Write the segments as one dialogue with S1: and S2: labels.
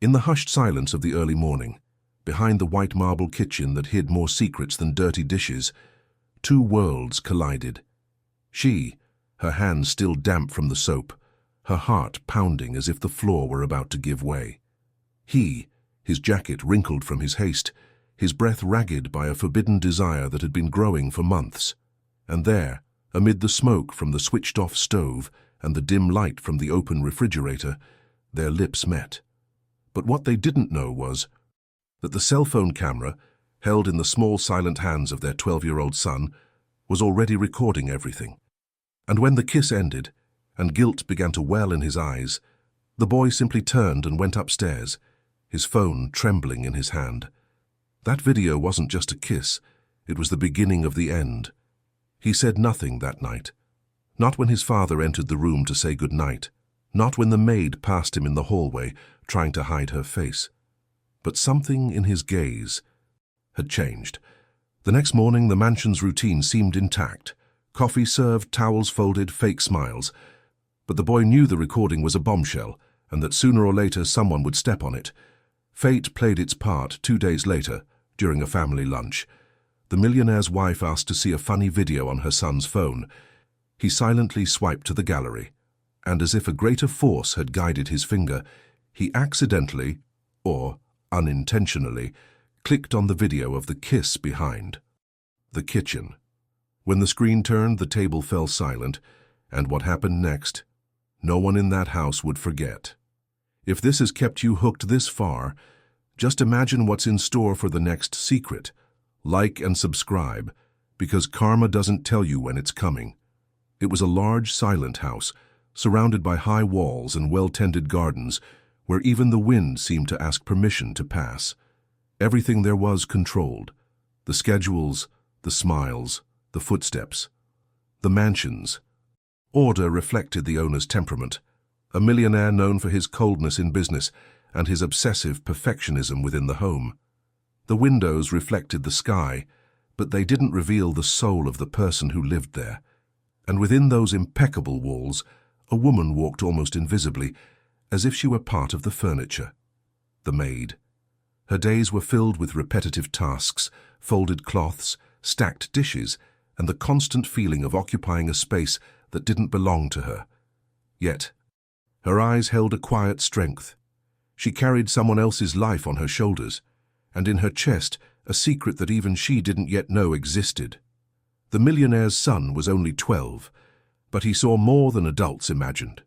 S1: In the hushed silence of the early morning, behind the white marble kitchen that hid more secrets than dirty dishes, two worlds collided. She, her hands still damp from the soap, her heart pounding as if the floor were about to give way. He, his jacket wrinkled from his haste, his breath ragged by a forbidden desire that had been growing for months. And there, amid the smoke from the switched-off stove and the dim light from the open refrigerator, their lips met. But what they didn't know was that the cell phone camera, held in the small silent hands of their 12-year-old son, was already recording everything. And when the kiss ended, and guilt began to well in his eyes, the boy simply turned and went upstairs, his phone trembling in his hand. That video wasn't just a kiss, it was the beginning of the end. He said nothing that night. Not when his father entered the room to say goodnight, not when the maid passed him in the hallway, trying to hide her face. But something in his gaze had changed. The next morning, the mansion's routine seemed intact. Coffee served, towels folded, fake smiles. But the boy knew the recording was a bombshell, and that sooner or later someone would step on it. Fate played its part 2 days later, during a family lunch. The millionaire's wife asked to see a funny video on her son's phone. He silently swiped to the gallery, and as if a greater force had guided his finger, he accidentally, or unintentionally, clicked on the video of the kiss behind. The kitchen. When the screen turned, the table fell silent, and what happened next, no one in that house would forget. If this has kept you hooked this far, just imagine what's in store for the next secret. Like and subscribe, because karma doesn't tell you when it's coming. It was a large, silent house, surrounded by high walls and well-tended gardens, where even the wind seemed to ask permission to pass. Everything there was controlled. The schedules, the smiles, the footsteps, the mansions. Order reflected the owner's temperament, a millionaire known for his coldness in business and his obsessive perfectionism within the home. The windows reflected the sky, but they didn't reveal the soul of the person who lived there. And within those impeccable walls, a woman walked almost invisibly, as if she were part of the furniture. The maid. Her days were filled with repetitive tasks, folded cloths, stacked dishes, and the constant feeling of occupying a space that didn't belong to her. Yet, her eyes held a quiet strength. She carried someone else's life on her shoulders, and in her chest a secret that even she didn't yet know existed. The millionaire's son was only 12, but he saw more than adults imagined.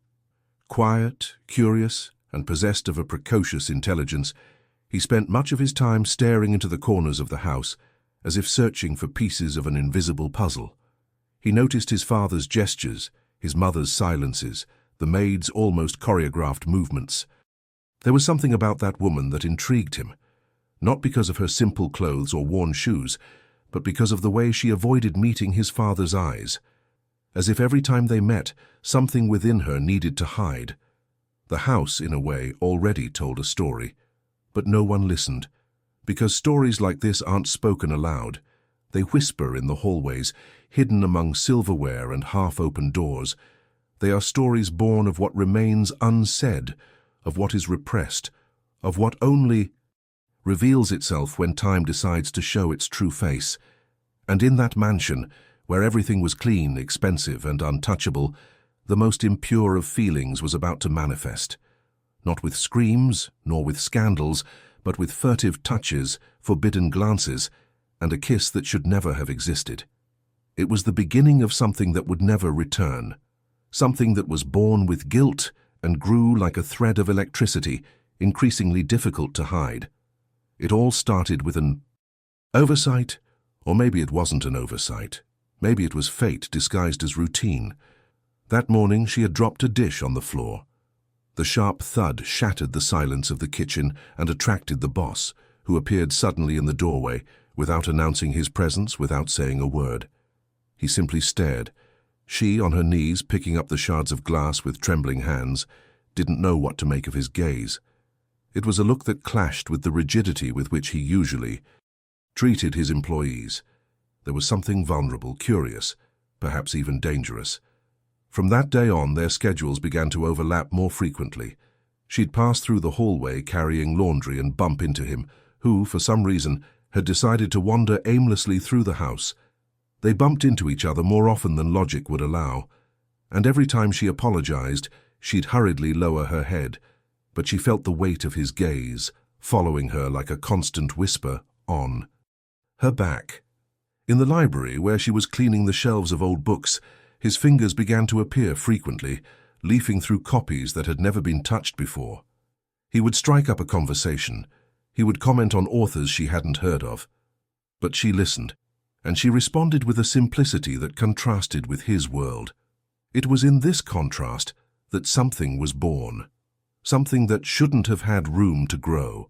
S1: Quiet, curious, and possessed of a precocious intelligence, he spent much of his time staring into the corners of the house, as if searching for pieces of an invisible puzzle. He noticed his father's gestures, his mother's silences, the maid's almost choreographed movements. There was something about that woman that intrigued him, not because of her simple clothes or worn shoes, but because of the way she avoided meeting his father's eyes, as if every time they met, something within her needed to hide. The house, in a way, already told a story, but no one listened, because stories like this aren't spoken aloud. They whisper in the hallways, hidden among silverware and half-open doors. They are stories born of what remains unsaid, of what is repressed, of what only reveals itself when time decides to show its true face. And in that mansion, where everything was clean, expensive, and untouchable, the most impure of feelings was about to manifest. Not with screams, nor with scandals, but with furtive touches, forbidden glances, and a kiss that should never have existed. It was the beginning of something that would never return, something that was born with guilt and grew like a thread of electricity, increasingly difficult to hide. It all started with an oversight, or maybe it wasn't an oversight. Maybe it was fate disguised as routine. That morning she had dropped a dish on the floor. The sharp thud shattered the silence of the kitchen and attracted the boss, who appeared suddenly in the doorway, without announcing his presence, without saying a word. He simply stared. She, on her knees, picking up the shards of glass with trembling hands, didn't know what to make of his gaze. It was a look that clashed with the rigidity with which he usually treated his employees. There was something vulnerable, curious, perhaps even dangerous. From that day on, their schedules began to overlap more frequently. She'd pass through the hallway carrying laundry and bump into him, who, for some reason, had decided to wander aimlessly through the house. They bumped into each other more often than logic would allow, and every time she apologized, she'd hurriedly lower her head, but she felt the weight of his gaze, following her like a constant whisper, on her back. In the library, where she was cleaning the shelves of old books, his fingers began to appear frequently, leafing through copies that had never been touched before. He would strike up a conversation. He would comment on authors she hadn't heard of. But she listened, and she responded with a simplicity that contrasted with his world. It was in this contrast that something was born, something that shouldn't have had room to grow.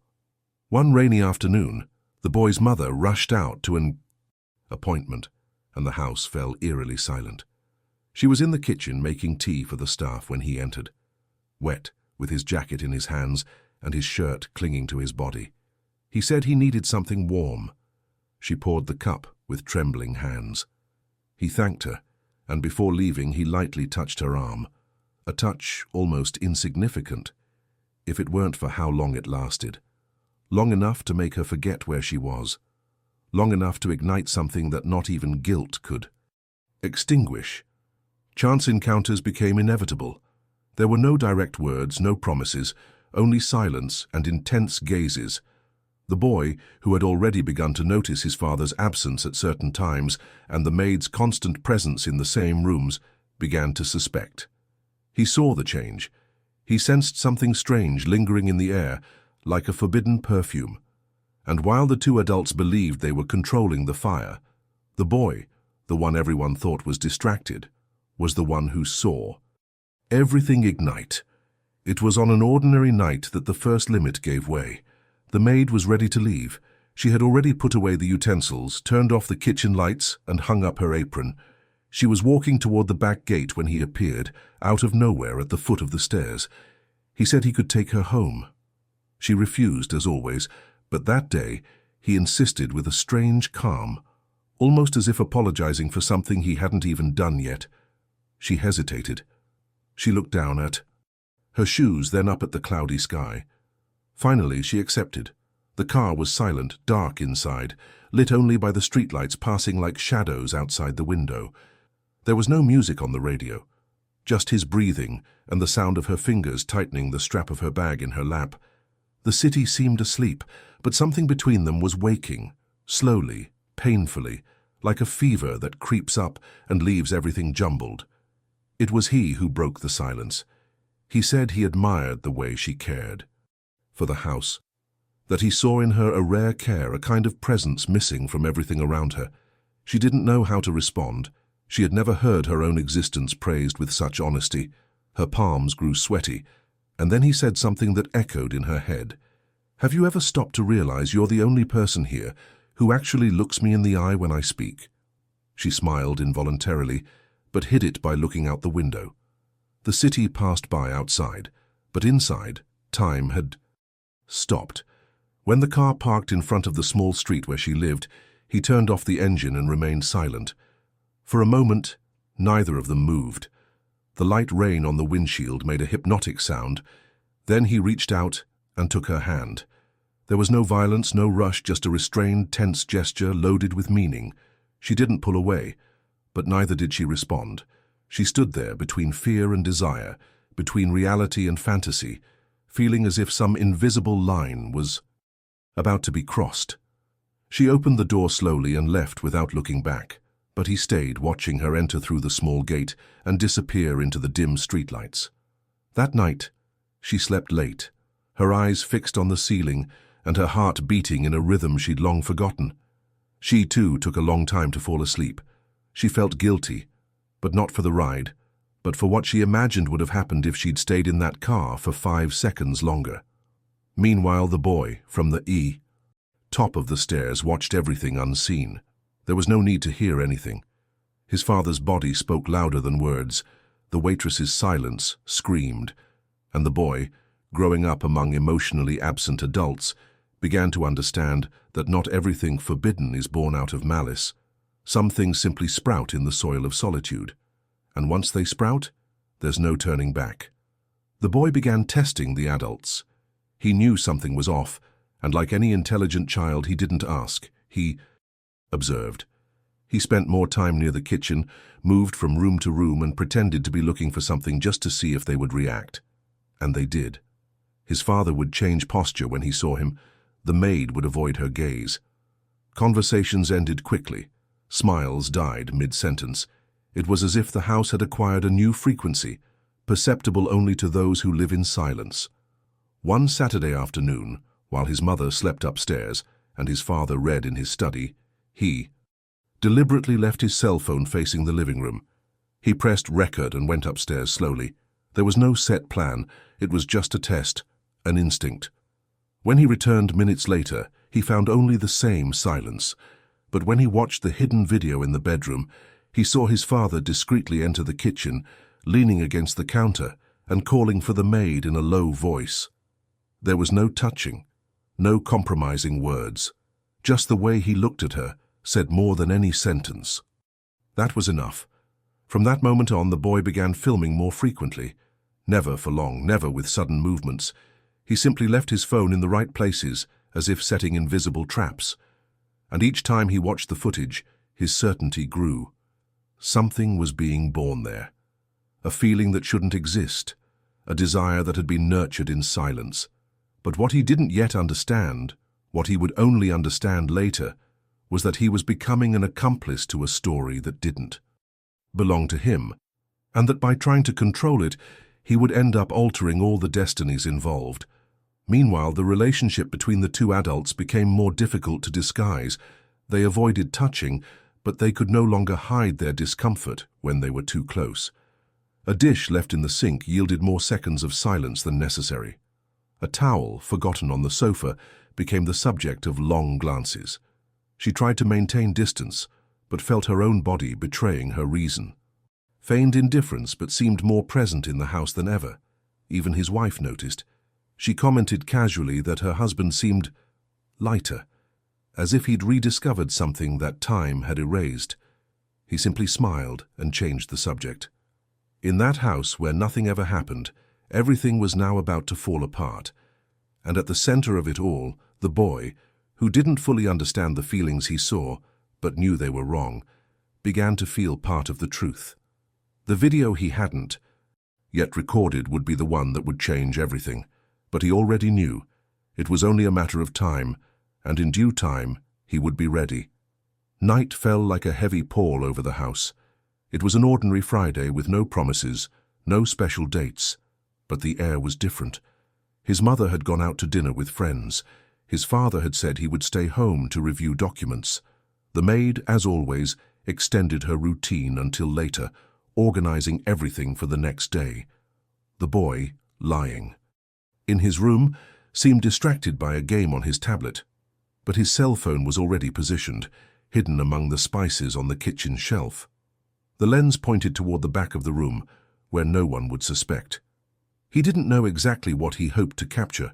S1: One rainy afternoon, the boy's mother rushed out to an appointment, and the house fell eerily silent. She was in the kitchen making tea for the staff when he entered, wet, with his jacket in his hands and his shirt clinging to his body. He said he needed something warm. She poured the cup with trembling hands. He thanked her, and before leaving he lightly touched her arm, a touch almost insignificant, if it weren't for how long it lasted. Long enough to make her forget where she was, long enough to ignite something that not even guilt could extinguish. Chance encounters became inevitable. There were no direct words, no promises, only silence and intense gazes. The boy, who had already begun to notice his father's absence at certain times and the maid's constant presence in the same rooms, began to suspect. He saw the change. He sensed something strange lingering in the air, like a forbidden perfume. And while the two adults believed they were controlling the fire, the boy, the one everyone thought was distracted, was the one who saw everything ignite. It was on an ordinary night that the first limit gave way. The maid was ready to leave. She had already put away the utensils, turned off the kitchen lights, and hung up her apron. She was walking toward the back gate when he appeared, out of nowhere at the foot of the stairs. He said he could take her home. She refused, as always, but that day he insisted with a strange calm, almost as if apologizing for something he hadn't even done yet. She hesitated. She looked down at her shoes, then up at the cloudy sky. Finally, she accepted. The car was silent, dark inside, lit only by the streetlights passing like shadows outside the window. There was no music on the radio, just his breathing and the sound of her fingers tightening the strap of her bag in her lap. The city seemed asleep, but something between them was waking, slowly, painfully, like a fever that creeps up and leaves everything jumbled. It was he who broke the silence. He said he admired the way she cared for the house, that he saw in her a rare care, a kind of presence missing from everything around her. She didn't know how to respond. She had never heard her own existence praised with such honesty. Her palms grew sweaty, and then he said something that echoed in her head. "Have you ever stopped to realize you're the only person here who actually looks me in the eye when I speak?" She smiled involuntarily, but hid it by looking out the window. The city passed by outside, but inside, time had stopped. When the car parked in front of the small street where she lived, he turned off the engine and remained silent. For a moment, neither of them moved. The light rain on the windshield made a hypnotic sound. Then he reached out and took her hand. There was no violence, no rush, just a restrained, tense gesture loaded with meaning. She didn't pull away, but neither did she respond. She stood there between fear and desire, between reality and fantasy, feeling as if some invisible line was about to be crossed. She opened the door slowly and left without looking back, but he stayed, watching her enter through the small gate and disappear into the dim streetlights. That night, she slept late, her eyes fixed on the ceiling and her heart beating in a rhythm she'd long forgotten. She, too, took a long time to fall asleep. She felt guilty, but not for the ride, but for what she imagined would have happened if she'd stayed in that car for 5 seconds longer. Meanwhile, the boy, from the top of the stairs, watched everything unseen. There was no need to hear anything. His father's body spoke louder than words. The waitress's silence screamed, and the boy, growing up among emotionally absent adults, began to understand that not everything forbidden is born out of malice. Some things simply sprout in the soil of solitude, and once they sprout, there's no turning back. The boy began testing the adults. He knew something was off, and like any intelligent child, he didn't ask. He observed. He spent more time near the kitchen, moved from room to room, and pretended to be looking for something just to see if they would react. And they did. His father would change posture when he saw him. The maid would avoid her gaze. Conversations ended quickly. Smiles died mid-sentence. It was as if the house had acquired a new frequency, perceptible only to those who live in silence. One Saturday afternoon, while his mother slept upstairs and his father read in his study, he deliberately left his cell phone facing the living room. He pressed record and went upstairs slowly. There was no set plan. It was just a test, an instinct. When he returned minutes later, he found only the same silence. But when he watched the hidden video in the bedroom, he saw his father discreetly enter the kitchen, leaning against the counter and calling for the maid in a low voice. There was no touching, no compromising words. Just the way he looked at her said more than any sentence. That was enough. From that moment on, the boy began filming more frequently. Never for long, never with sudden movements. He simply left his phone in the right places, as if setting invisible traps. And each time he watched the footage, his certainty grew. Something was being born there. A feeling that shouldn't exist. A desire that had been nurtured in silence. But what he didn't yet understand, what he would only understand later, was that he was becoming an accomplice to a story that didn't belong to him, and that by trying to control it, he would end up altering all the destinies involved. Meanwhile, the relationship between the two adults became more difficult to disguise. They avoided touching, but they could no longer hide their discomfort when they were too close. A dish left in the sink yielded more seconds of silence than necessary. A towel, forgotten on the sofa, became the subject of long glances. She tried to maintain distance, but felt her own body betraying her reason. Feigned indifference, but seemed more present in the house than ever. Even his wife noticed. She commented casually that her husband seemed lighter, as if he'd rediscovered something that time had erased. He simply smiled and changed the subject. In that house where nothing ever happened, everything was now about to fall apart. And at the center of it all, the boy, who didn't fully understand the feelings he saw, but knew they were wrong, began to feel part of the truth. The video he hadn't yet recorded would be the one that would change everything. But he already knew. It was only a matter of time, and in due time, he would be ready. Night fell like a heavy pall over the house. It was an ordinary Friday with no promises, no special dates. But the air was different. His mother had gone out to dinner with friends. His father had said he would stay home to review documents. The maid, as always, extended her routine until later, organizing everything for the next day. The boy, lying in his room, seemed distracted by a game on his tablet, but his cell phone was already positioned, hidden among the spices on the kitchen shelf. The lens pointed toward the back of the room, where no one would suspect. He didn't know exactly what he hoped to capture.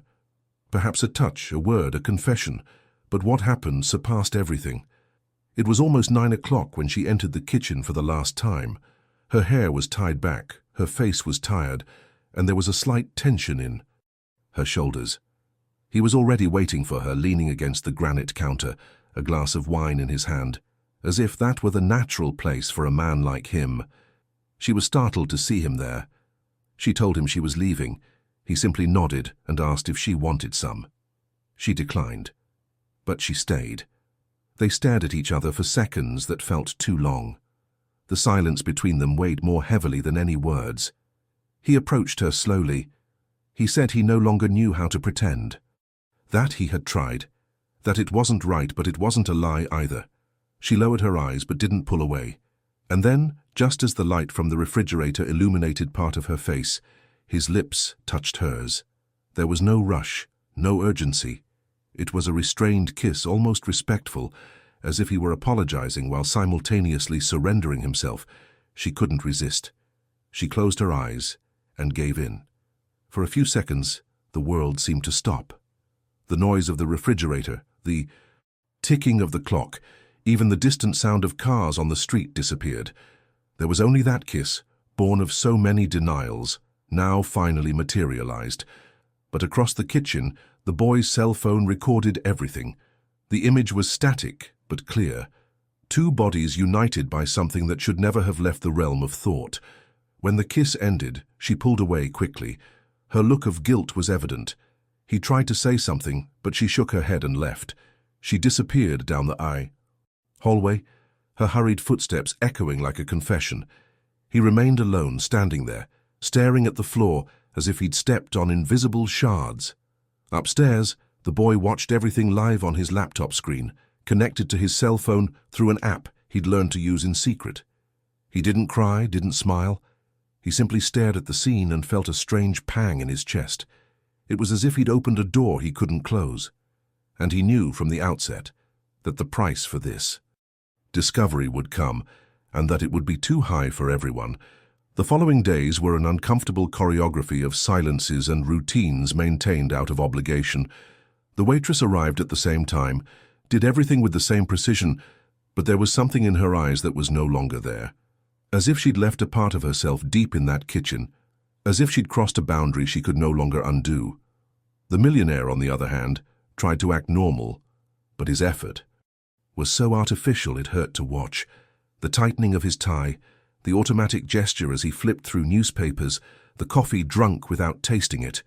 S1: Perhaps a touch, a word, a confession, but what happened surpassed everything. It was almost 9 o'clock when she entered the kitchen for the last time. Her hair was tied back, her face was tired, and there was a slight tension in her shoulders. He was already waiting for her, leaning against the granite counter, a glass of wine in his hand, as if that were the natural place for a man like him. She was startled to see him there. She told him she was leaving. He simply nodded and asked if she wanted some. She declined, but she stayed. They stared at each other for seconds that felt too long. The silence between them weighed more heavily than any words. He approached her slowly. He said he no longer knew how to pretend. That he had tried. That it wasn't right, but it wasn't a lie either. She lowered her eyes but didn't pull away. And then, just as the light from the refrigerator illuminated part of her face, his lips touched hers. There was no rush, no urgency. It was a restrained kiss, almost respectful, as if he were apologizing while simultaneously surrendering himself. She couldn't resist. She closed her eyes and gave in. For a few seconds, the world seemed to stop. The noise of the refrigerator, the ticking of the clock, even the distant sound of cars on the street disappeared. There was only that kiss, born of so many denials, now finally materialized. But across the kitchen, the boy's cell phone recorded everything. The image was static, but clear. Two bodies united by something that should never have left the realm of thought. When the kiss ended, she pulled away quickly. Her look of guilt was evident. He tried to say something, but she shook her head and left. She disappeared down the hallway, her hurried footsteps echoing like a confession. He remained alone, standing there, staring at the floor as if he'd stepped on invisible shards. Upstairs, the boy watched everything live on his laptop screen, connected to his cell phone through an app he'd learned to use in secret. He didn't cry, didn't smile. He simply stared at the scene and felt a strange pang in his chest. It was as if he'd opened a door he couldn't close. And he knew from the outset that the price for this discovery would come, and that it would be too high for everyone. The following days were an uncomfortable choreography of silences and routines maintained out of obligation. The waitress arrived at the same time, did everything with the same precision, but there was something in her eyes that was no longer there. As if she'd left a part of herself deep in that kitchen, as if she'd crossed a boundary she could no longer undo. The millionaire, on the other hand, tried to act normal, but his effort was so artificial it hurt to watch. The tightening of his tie, the automatic gesture as he flipped through newspapers, the coffee drunk without tasting it.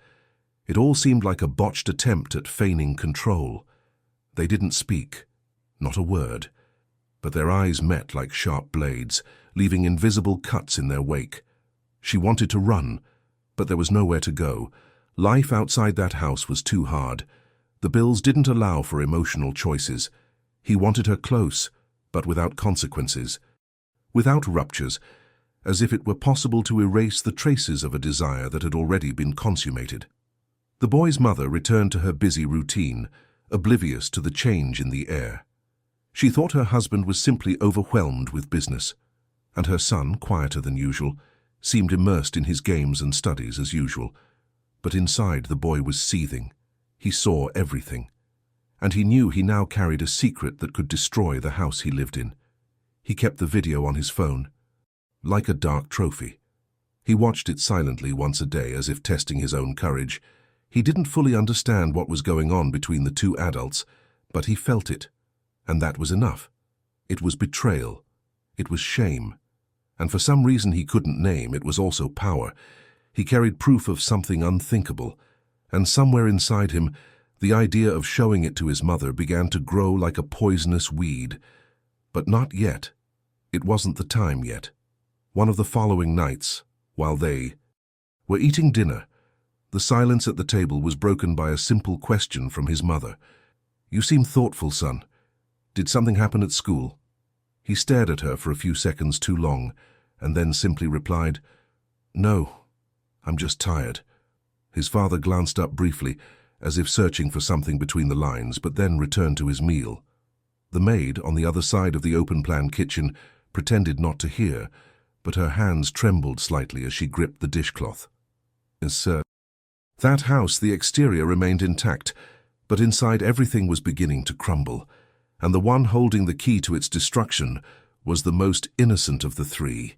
S1: It all seemed like a botched attempt at feigning control. They didn't speak, not a word, but their eyes met like sharp blades, leaving invisible cuts in their wake. She wanted to run, but there was nowhere to go. Life outside that house was too hard. The bills didn't allow for emotional choices. He wanted her close, but without consequences, without ruptures, as if it were possible to erase the traces of a desire that had already been consummated. The boy's mother returned to her busy routine, oblivious to the change in the air. She thought her husband was simply overwhelmed with business, and her son, quieter than usual, seemed immersed in his games and studies as usual. But inside the boy was seething. He saw everything. And he knew he now carried a secret that could destroy the house he lived in. He kept the video on his phone, like a dark trophy. He watched it silently once a day as if testing his own courage. He didn't fully understand what was going on between the two adults, but he felt it, and that was enough. It was betrayal. It was shame. And for some reason he couldn't name, it was also power. He carried proof of something unthinkable, and somewhere inside him, the idea of showing it to his mother began to grow like a poisonous weed. But not yet. It wasn't the time yet. One of the following nights, while they were eating dinner, the silence at the table was broken by a simple question from his mother. "You seem thoughtful, son. Did something happen at school?" He stared at her for a few seconds too long, and then simply replied, "No, I'm just tired." His father glanced up briefly, as if searching for something between the lines, but then returned to his meal. The maid, on the other side of the open-plan kitchen, pretended not to hear, but her hands trembled slightly as she gripped the dishcloth. That house, the exterior remained intact, but inside everything was beginning to crumble, and the one holding the key to its destruction was the most innocent of the three.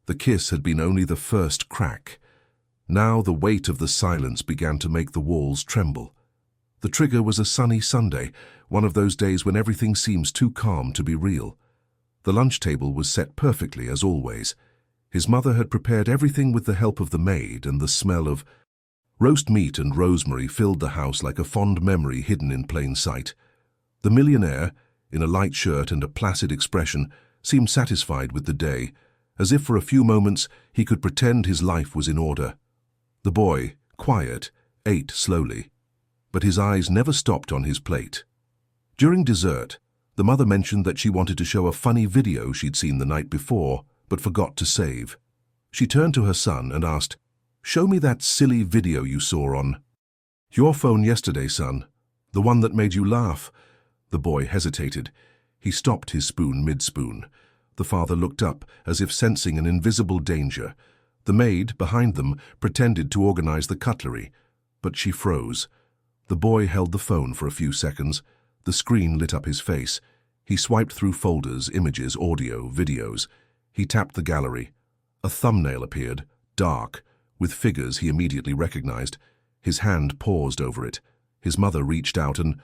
S1: The kiss had been only the first crack. Now the weight of the silence began to make the walls tremble. The trigger was a sunny Sunday, one of those days when everything seems too calm to be real. The lunch table was set perfectly, as always. His mother had prepared everything with the help of the maid, and the smell of roast meat and rosemary filled the house like a fond memory hidden in plain sight. The millionaire, in a light shirt and a placid expression, seemed satisfied with the day, as if for a few moments he could pretend his life was in order. The boy, quiet, ate slowly, but his eyes never stopped on his plate. During dessert, the mother mentioned that she wanted to show a funny video she'd seen the night before, but forgot to save. She turned to her son and asked, "Show me that silly video you saw on your phone yesterday, son. The one that made you laugh." The boy hesitated. He stopped his spoon mid-spoon. The father looked up, as if sensing an invisible danger. The maid, behind them, pretended to organize the cutlery, but she froze. The boy held the phone for a few seconds. The screen lit up his face. He swiped through folders, images, audio, videos. He tapped the gallery. A thumbnail appeared, dark, with figures he immediately recognized. His hand paused over it. His mother reached out and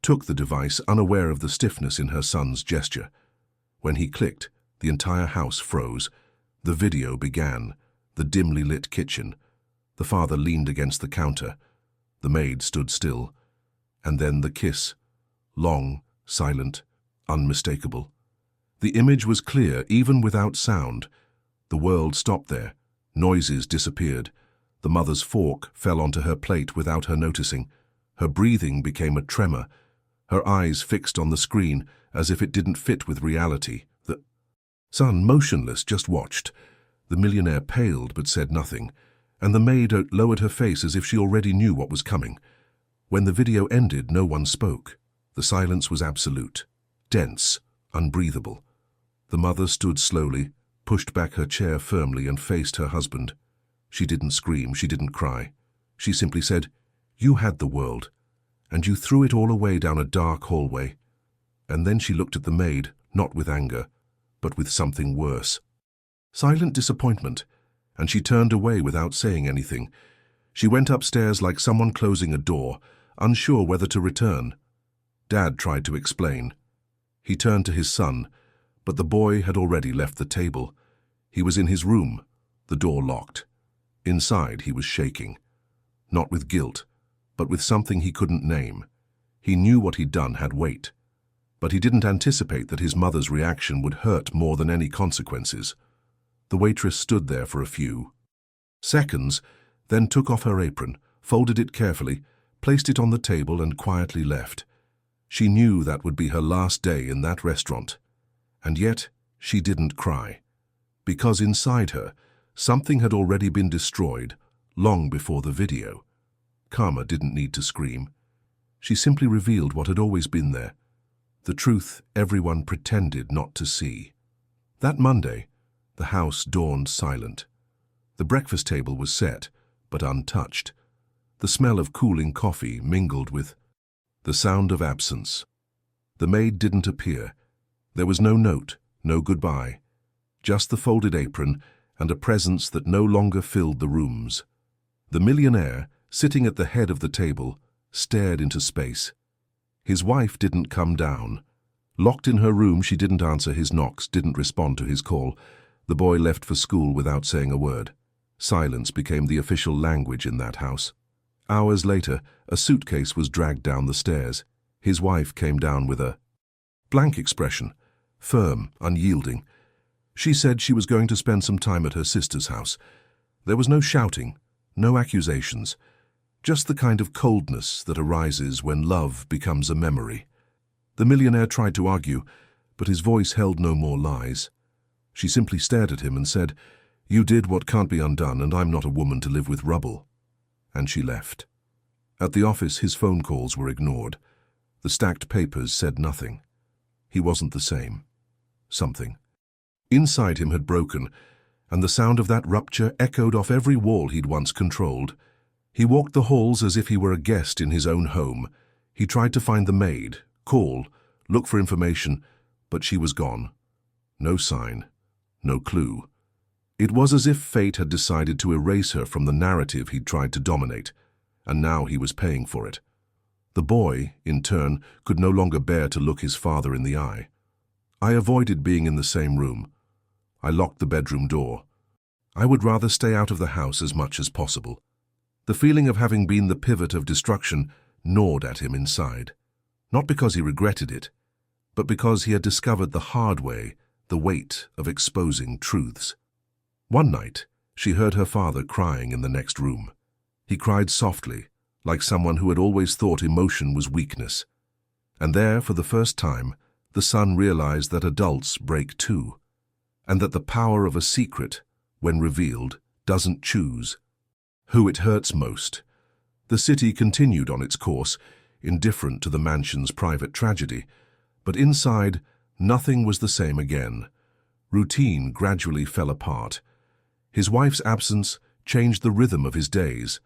S1: took the device, unaware of the stiffness in her son's gesture. When he clicked, the entire house froze. The video began, the dimly lit kitchen. The father leaned against the counter. The maid stood still. And then the kiss. Long, silent, unmistakable. The image was clear, even without sound. The world stopped there. Noises disappeared. The mother's fork fell onto her plate without her noticing. Her breathing became a tremor. Her eyes fixed on the screen as if it didn't fit with reality. The son, motionless, just watched. The millionaire paled but said nothing, and the maid lowered her face as if she already knew what was coming. When the video ended, no one spoke. The silence was absolute, dense, unbreathable. The mother stood slowly, pushed back her chair firmly and faced her husband. She didn't scream, she didn't cry. She simply said, "You had the world, and you threw it all away down a dark hallway." And then she looked at the maid, not with anger, but with something worse. Silent disappointment, and she turned away without saying anything. She went upstairs like someone closing a door, unsure whether to return. Dad tried to explain. He turned to his son, but the boy had already left the table. He was in his room, the door locked. Inside, he was shaking. Not with guilt, but with something he couldn't name. He knew what he'd done had weight, but he didn't anticipate that his mother's reaction would hurt more than any consequences. The waitress stood there for a few seconds, then took off her apron, folded it carefully, placed it on the table and quietly left. She knew that would be her last day in that restaurant. And yet, she didn't cry. Because inside her, something had already been destroyed, long before the video. Karma didn't need to scream. She simply revealed what had always been there, the truth everyone pretended not to see. That Monday, the house dawned silent. The breakfast table was set, but untouched. The smell of cooling coffee mingled with the sound of absence. The maid didn't appear. There was no note, no goodbye, just the folded apron and a presence that no longer filled the rooms. The millionaire, sitting at the head of the table, stared into space. His wife didn't come down. Locked in her room, she didn't answer his knocks, didn't respond to his call. The boy left for school without saying a word. Silence became the official language in that house. Hours later, a suitcase was dragged down the stairs. His wife came down with a blank expression, firm, unyielding. She said she was going to spend some time at her sister's house. There was no shouting, no accusations, just the kind of coldness that arises when love becomes a memory. The millionaire tried to argue, but his voice held no more lies. She simply stared at him and said, "You did what can't be undone, and I'm not a woman to live with rubble." And she left. At the office, his phone calls were ignored. The stacked papers said nothing. He wasn't the same. Something inside him had broken, and the sound of that rupture echoed off every wall he'd once controlled. He walked the halls as if he were a guest in his own home. He tried to find the maid, call, look for information, but she was gone. No sign, no clue. It was as if fate had decided to erase her from the narrative he'd tried to dominate, and now he was paying for it. The boy, in turn, could no longer bear to look his father in the eye. I avoided being in the same room. I locked the bedroom door. I would rather stay out of the house as much as possible. The feeling of having been the pivot of destruction gnawed at him inside. Not because he regretted it, but because he had discovered the hard way the weight of exposing truths. One night, she heard her father crying in the next room. He cried softly, like someone who had always thought emotion was weakness. And there, for the first time, the son realized that adults break too, and that the power of a secret, when revealed, doesn't choose who it hurts most. The city continued on its course, indifferent to the mansion's private tragedy, but inside, nothing was the same again. Routine gradually fell apart. His wife's absence changed the rhythm of his days.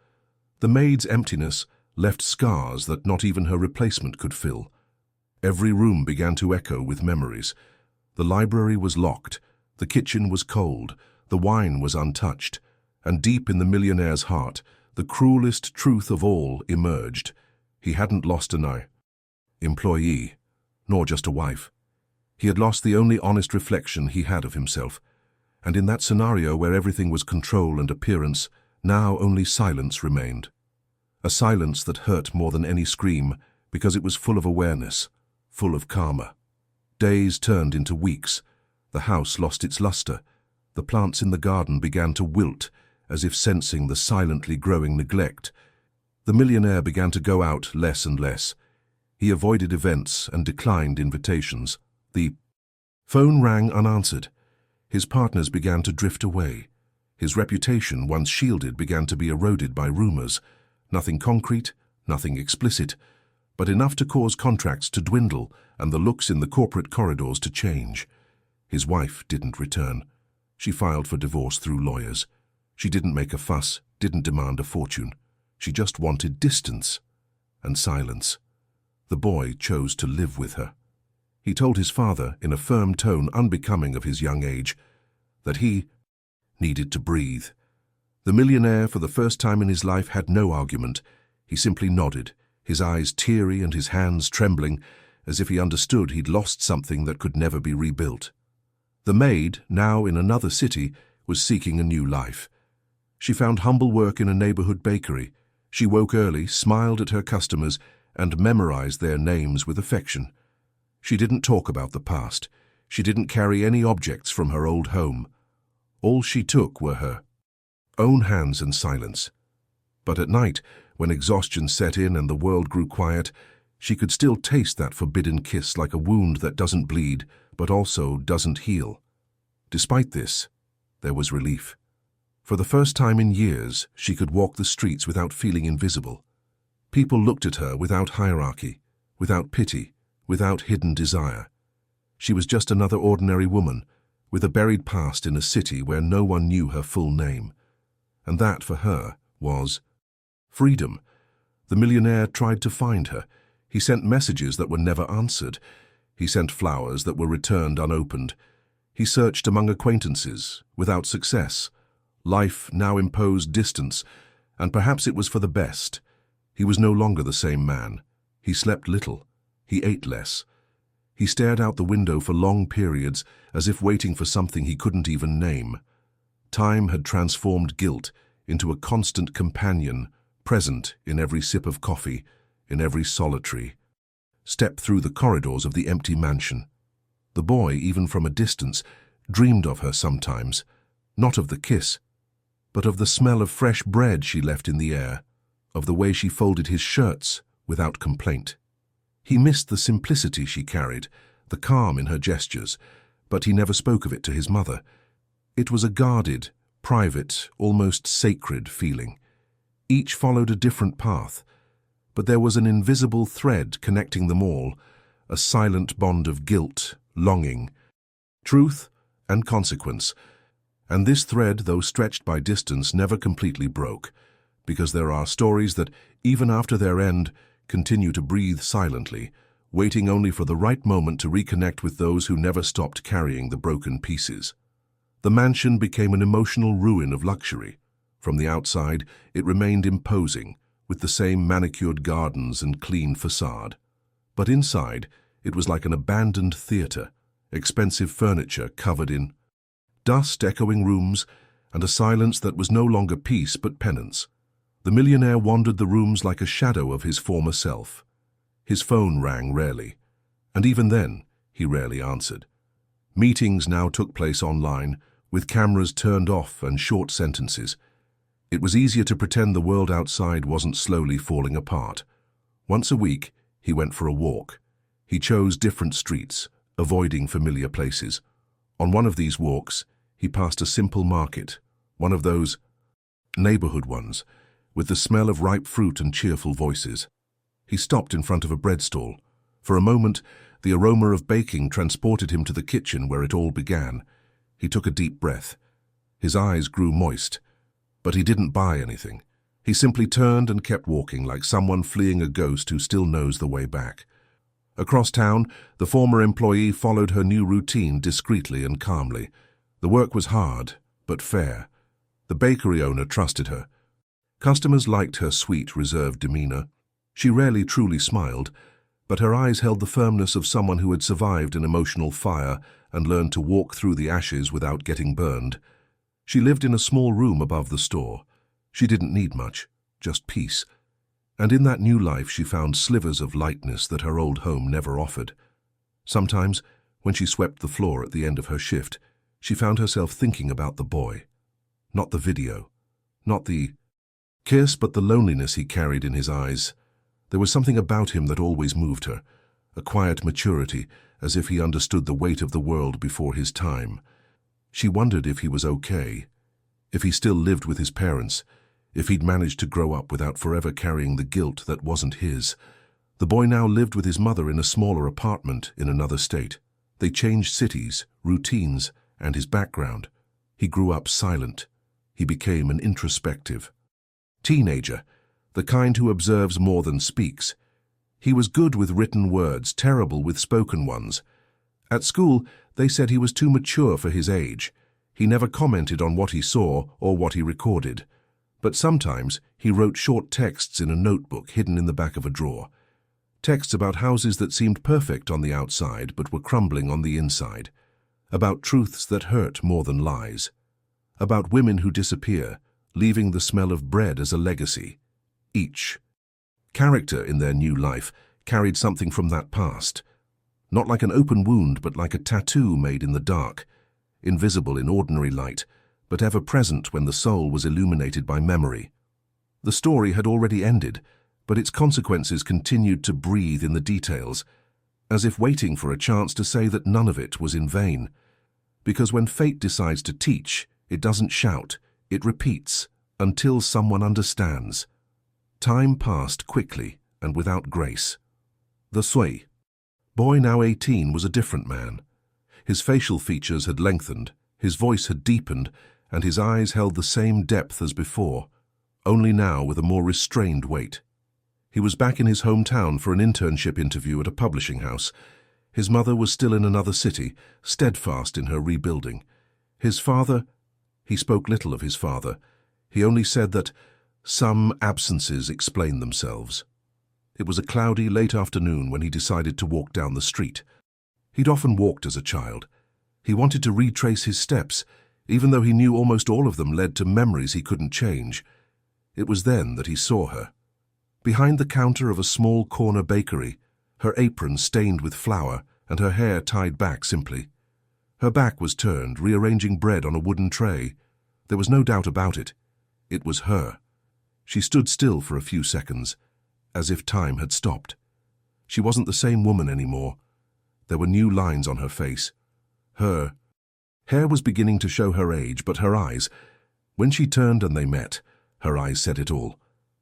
S1: The maid's emptiness left scars that not even her replacement could fill. Every room began to echo with memories. The library was locked, the kitchen was cold, the wine was untouched, And deep in the millionaire's heart, the cruelest truth of all emerged. He hadn't lost an employee, nor just a wife. He had lost the only honest reflection he had of himself. And in that scenario where everything was control and appearance, now only silence remained. A silence that hurt more than any scream, because it was full of awareness, full of karma. Days turned into weeks. The house lost its luster. The plants in the garden began to wilt, as if sensing the silently growing neglect. The millionaire began to go out less and less. He avoided events and declined invitations. The phone rang unanswered. His partners began to drift away. His reputation, once shielded, began to be eroded by rumors. Nothing concrete, nothing explicit, but enough to cause contracts to dwindle and the looks in the corporate corridors to change. His wife didn't return. She filed for divorce through lawyers. She didn't make a fuss, didn't demand a fortune. She just wanted distance and silence. The boy chose to live with her. He told his father, in a firm tone unbecoming of his young age, that he needed to breathe. The millionaire, for the first time in his life, had no argument. He simply nodded, his eyes teary and his hands trembling, as if he understood he'd lost something that could never be rebuilt. The maid, now in another city, was seeking a new life. She found humble work in a neighborhood bakery. She woke early, smiled at her customers, and memorized their names with affection. She didn't talk about the past. She didn't carry any objects from her old home. All she took were her own hands and silence. But at night, when exhaustion set in and the world grew quiet, she could still taste that forbidden kiss like a wound that doesn't bleed, but also doesn't heal. Despite this, there was relief. For the first time in years, she could walk the streets without feeling invisible. People looked at her without hierarchy, without pity, without hidden desire. She was just another ordinary woman, with a buried past in a city where no one knew her full name. And that, for her, was freedom. The millionaire tried to find her. He sent messages that were never answered. He sent flowers that were returned unopened. He searched among acquaintances, without success. Life now imposed distance, and perhaps it was for the best. He was no longer the same man. He slept little. He ate less. He stared out the window for long periods, as if waiting for something he couldn't even name. Time had transformed guilt into a constant companion, present in every sip of coffee, in every solitary step through the corridors of the empty mansion. The boy, even from a distance, dreamed of her sometimes, not of the kiss, but of the smell of fresh bread she left in the air, of the way she folded his shirts without complaint. He missed the simplicity she carried, the calm in her gestures, but he never spoke of it to his mother. It was a guarded, private, almost sacred feeling. Each followed a different path, but there was an invisible thread connecting them all, a silent bond of guilt, longing, truth, and consequence. And this thread, though stretched by distance, never completely broke, because there are stories that, even after their end, continue to breathe silently, waiting only for the right moment to reconnect with those who never stopped carrying the broken pieces. The mansion became an emotional ruin of luxury. From the outside, it remained imposing, with the same manicured gardens and clean facade. But inside, it was like an abandoned theater, expensive furniture covered in dust, echoing rooms, and a silence that was no longer peace but penance. The millionaire wandered the rooms like a shadow of his former self. His phone rang rarely, and even then, he rarely answered. Meetings now took place online, with cameras turned off and short sentences. It was easier to pretend the world outside wasn't slowly falling apart. Once a week, he went for a walk. He chose different streets, avoiding familiar places. On one of these walks, he passed a simple market, one of those neighborhood ones, with the smell of ripe fruit and cheerful voices. He stopped in front of a bread stall. For a moment, the aroma of baking transported him to the kitchen where it all began. He took a deep breath. His eyes grew moist, but he didn't buy anything. He simply turned and kept walking like someone fleeing a ghost who still knows the way back. Across town, the former employee followed her new routine discreetly and calmly. The work was hard, but fair. The bakery owner trusted her. Customers liked her sweet, reserved demeanor. She rarely truly smiled, but her eyes held the firmness of someone who had survived an emotional fire and learned to walk through the ashes without getting burned. She lived in a small room above the store. She didn't need much, just peace. And in that new life she found slivers of lightness that her old home never offered. Sometimes, when she swept the floor at the end of her shift, she found herself thinking about the boy. Not the video, not the kiss, but the loneliness he carried in his eyes. There was something about him that always moved her, a quiet maturity, as if he understood the weight of the world before his time. She wondered if he was okay, if he still lived with his parents, if he'd managed to grow up without forever carrying the guilt that wasn't his. The boy now lived with his mother in a smaller apartment in another state. They changed cities, routines, and his background. He grew up silent. He became an introspective teenager, the kind who observes more than speaks. He was good with written words, terrible with spoken ones. At school, they said he was too mature for his age. He never commented on what he saw or what he recorded. But sometimes he wrote short texts in a notebook hidden in the back of a drawer. Texts about houses that seemed perfect on the outside but were crumbling on the inside. About truths that hurt more than lies. About women who disappear, leaving the smell of bread as a legacy. Each character in their new life carried something from that past. Not like an open wound, but like a tattoo made in the dark, invisible in ordinary light, but ever present when the soul was illuminated by memory. The story had already ended, but its consequences continued to breathe in the details, as if waiting for a chance to say that none of it was in vain. Because when fate decides to teach, it doesn't shout, it repeats, until someone understands. Time passed quickly and without grace. The Sui boy, now 18, was a different man. His facial features had lengthened, his voice had deepened, and his eyes held the same depth as before, only now with a more restrained weight. He was back in his hometown for an internship interview at a publishing house. His mother was still in another city, steadfast in her rebuilding. His father, he spoke little of his father. He only said that some absences explained themselves. It was a cloudy, late afternoon when he decided to walk down the street. He'd often walked as a child. He wanted to retrace his steps, even though he knew almost all of them led to memories he couldn't change. It was then that he saw her. Behind the counter of a small corner bakery, her apron stained with flour and her hair tied back simply. Her back was turned, rearranging bread on a wooden tray. There was no doubt about it. It was her. She stood still for a few seconds, as if time had stopped. She wasn't the same woman anymore. There were new lines on her face. Her hair was beginning to show her age, but her eyes, when she turned and they met, her eyes said it all.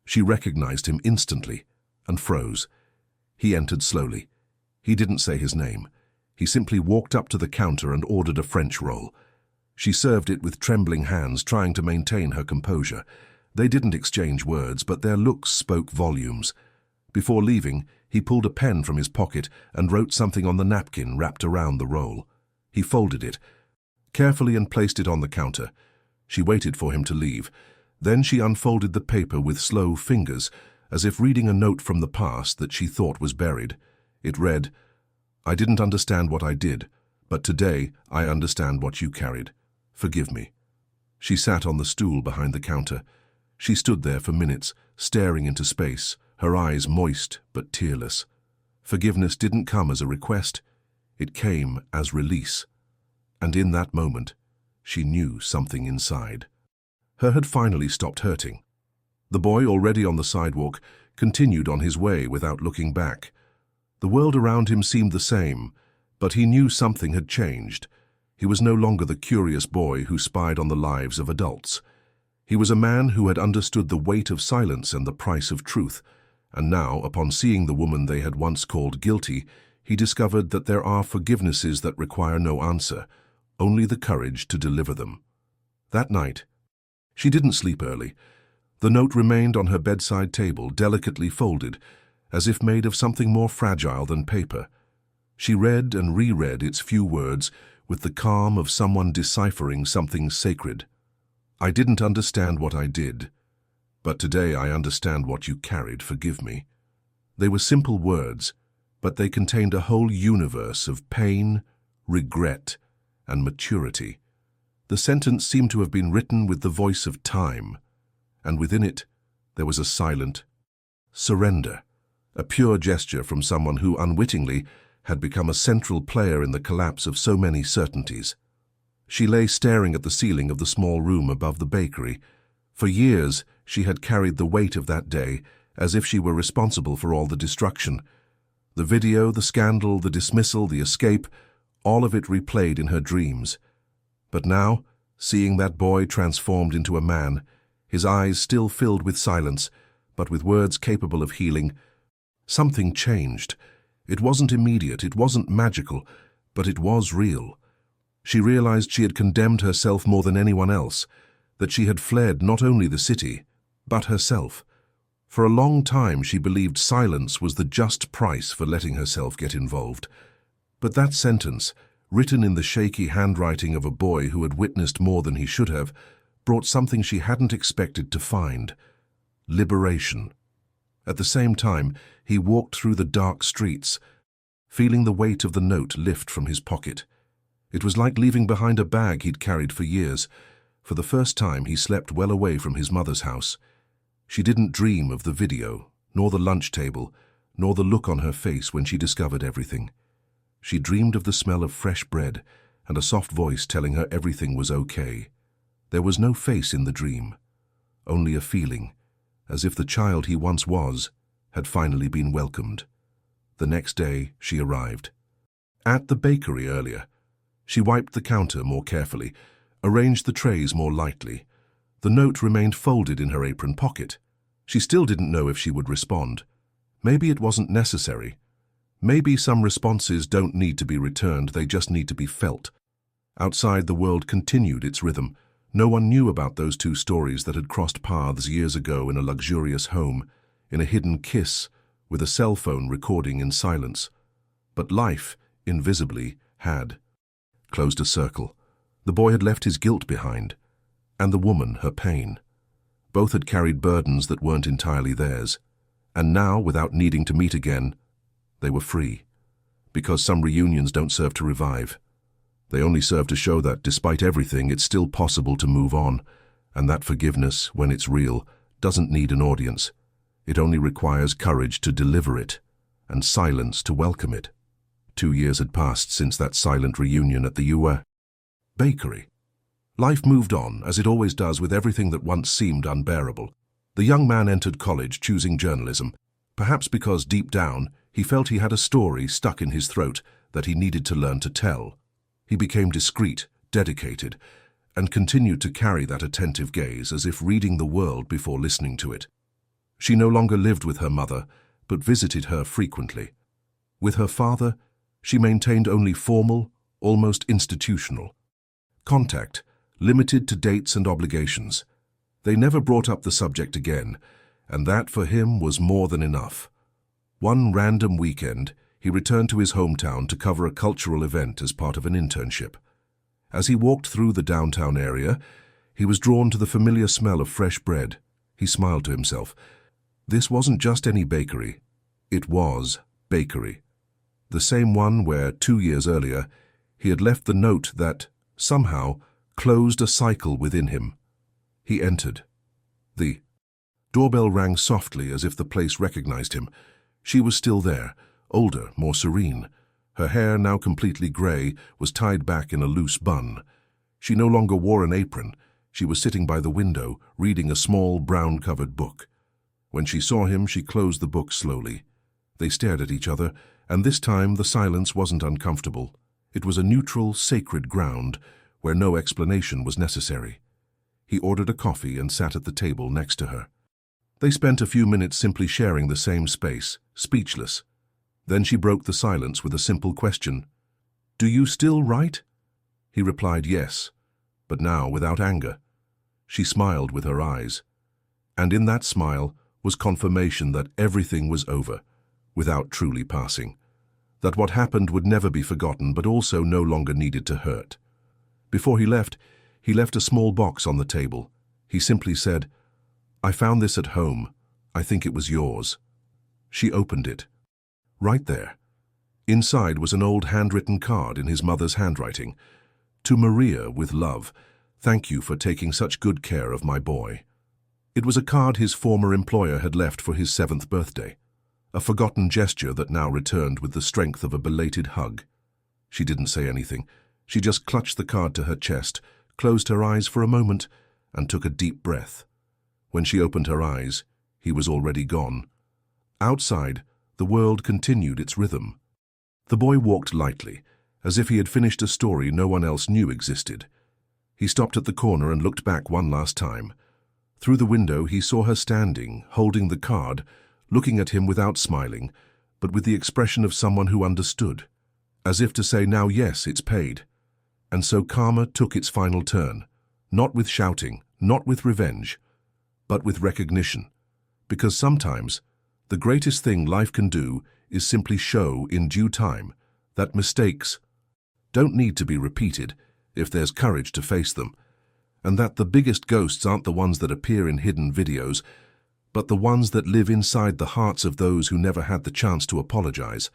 S1: She recognized him instantly and froze. He entered slowly. He didn't say his name. He simply walked up to the counter and ordered a French roll. She served it with trembling hands, trying to maintain her composure. They didn't exchange words, but their looks spoke volumes. Before leaving, he pulled a pen from his pocket and wrote something on the napkin wrapped around the roll. He folded it carefully and placed it on the counter. She waited for him to leave. Then she unfolded the paper with slow fingers, as if reading a note from the past that she thought was buried. It read, "I didn't understand what I did, but today I understand what you carried. Forgive me." She sat on the stool behind the counter. She stood there for minutes, staring into space, her eyes moist but tearless. Forgiveness didn't come as a request. It came as release. And in that moment, she knew something inside her had finally stopped hurting. The boy, already on the sidewalk, continued on his way without looking back. The world around him seemed the same, but he knew something had changed. He was no longer the curious boy who spied on the lives of adults. He was a man who had understood the weight of silence and the price of truth, and now, upon seeing the woman they had once called guilty, he discovered that there are forgivenesses that require no answer, only the courage to deliver them. That night, she didn't sleep early. The note remained on her bedside table, delicately folded, as if made of something more fragile than paper. She read and reread its few words with the calm of someone deciphering something sacred. I didn't understand what I did, but today I understand what you carried, forgive me. They were simple words, but they contained a whole universe of pain, regret, and maturity. The sentence seemed to have been written with the voice of time, and within it there was a silent surrender, a pure gesture from someone who unwittingly had become a central player in the collapse of so many certainties. She lay staring at the ceiling of the small room above the bakery. For years she had carried the weight of that day as if she were responsible for all the destruction. The video, the scandal, the dismissal, the escape, all of it replayed in her dreams. But now, seeing that boy transformed into a man, his eyes still filled with silence, but with words capable of healing, something changed. It wasn't immediate, it wasn't magical, but it was real. She realized she had condemned herself more than anyone else, that she had fled not only the city, but herself. For a long time she believed silence was the just price for letting herself get involved. But that sentence, written in the shaky handwriting of a boy who had witnessed more than he should have, brought something she hadn't expected to find: liberation. At the same time, he walked through the dark streets, feeling the weight of the note lift from his pocket. It was like leaving behind a bag he'd carried for years. For the first time, he slept well away from his mother's house. She didn't dream of the video, nor the lunch table, nor the look on her face when she discovered everything. She dreamed of the smell of fresh bread and a soft voice telling her everything was okay. There was no face in the dream, only a feeling, as if the child he once was had finally been welcomed. The next day, she arrived. At the bakery earlier, she wiped the counter more carefully, arranged the trays more lightly. The note remained folded in her apron pocket. She still didn't know if she would respond. Maybe it wasn't necessary. Maybe some responses don't need to be returned, they just need to be felt. Outside, the world continued its rhythm. No one knew about those two stories that had crossed paths years ago in a luxurious home, in a hidden kiss, with a cell phone recording in silence. But life, invisibly, had closed a circle. The boy had left his guilt behind, and the woman her pain. Both had carried burdens that weren't entirely theirs, and now, without needing to meet again, they were free. Because some reunions don't serve to revive. They only serve to show that, despite everything, it's still possible to move on, and that forgiveness, when it's real, doesn't need an audience. It only requires courage to deliver it, and silence to welcome it. 2 years had passed since that silent reunion at the UA bakery. Life moved on, as it always does with everything that once seemed unbearable. The young man entered college, choosing journalism, perhaps because deep down he felt he had a story stuck in his throat that he needed to learn to tell. He became discreet, dedicated, and continued to carry that attentive gaze as if reading the world before listening to it. She no longer lived with her mother, but visited her frequently. With her father, she maintained only formal, almost institutional contact, limited to dates and obligations. They never brought up the subject again, and that for him was more than enough. One random weekend, he returned to his hometown to cover a cultural event as part of an internship. As he walked through the downtown area, he was drawn to the familiar smell of fresh bread. He smiled to himself. This wasn't just any bakery. It was bakery. The same one where, 2 years earlier, he had left the note that, somehow, closed a cycle within him. He entered. The doorbell rang softly as if the place recognized him. She was still there, older, more serene. Her hair, now completely gray, was tied back in a loose bun. She no longer wore an apron. She was sitting by the window, reading a small, brown-covered book. When she saw him, she closed the book slowly. They stared at each other, and this time the silence wasn't uncomfortable. It was a neutral, sacred ground where no explanation was necessary. He ordered a coffee and sat at the table next to her. They spent a few minutes simply sharing the same space, speechless. Then she broke the silence with a simple question. "Do you still write?" He replied yes, but now without anger. She smiled with her eyes, and in that smile was confirmation that everything was over, without truly passing. That what happened would never be forgotten, but also no longer needed to hurt. Before he left, He left a small box on the table. He simply said, "I found this at home. I think it was yours." She opened it. Right there. Inside was an old handwritten card in his mother's handwriting. "To Maria with love. Thank you for taking such good care of my boy." It was a card his former employer had left for his 7th birthday. A forgotten gesture that now returned with the strength of a belated hug. She didn't say anything. She just clutched the card to her chest, closed her eyes for a moment, and took a deep breath. When she opened her eyes, he was already gone. Outside, the world continued its rhythm. The boy walked lightly, as if he had finished a story no one else knew existed. He stopped at the corner and looked back one last time. Through the window, he saw her standing, holding the card, looking at him without smiling, but with the expression of someone who understood, as if to say, "Now yes, it's paid." And so karma took its final turn, not with shouting, not with revenge, but with recognition. Because sometimes, the greatest thing life can do is simply show in due time that mistakes don't need to be repeated if there's courage to face them, and that the biggest ghosts aren't the ones that appear in hidden videos, but the ones that live inside the hearts of those who never had the chance to apologize.